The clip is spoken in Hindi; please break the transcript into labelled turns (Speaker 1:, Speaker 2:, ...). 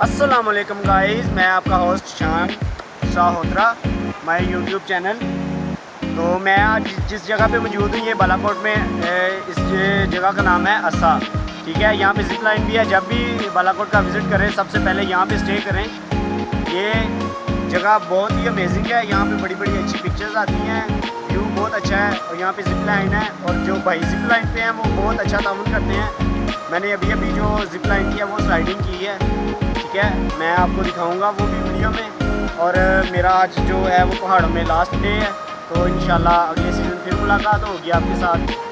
Speaker 1: अस्सलामुअलैकुम गाइस, मैं आपका होस्ट शान शाहोत्रा माय यूट्यूब चैनल। तो मैं आज जिस जगह पे मौजूद हूँ ये बालाकोट में, इस जगह का नाम है असा। ठीक है, यहाँ पे जिप लाइन भी है। जब भी बालाकोट का विज़िट करें सबसे पहले यहाँ पे स्टे करें। ये जगह बहुत ही अमेजिंग है। यहाँ पे बड़ी बड़ी अच्छी पिक्चर्स आती हैं, व्यू बहुत अच्छा है। और यहाँ पे जिप लाइन है और जो भाई जिप लाइन पे हैं वो बहुत अच्छा ताउन करते हैं। मैंने अभी जो जिप लाइन की है वो स्लाइडिंग की है। ठीक है, मैं आपको दिखाऊंगा वो भी वीडियो में। और मेरा आज जो है वो पहाड़ों में लास्ट डे है। तो इंशाल्लाह अगले सीज़न फिर मुलाकात होगी आपके साथ।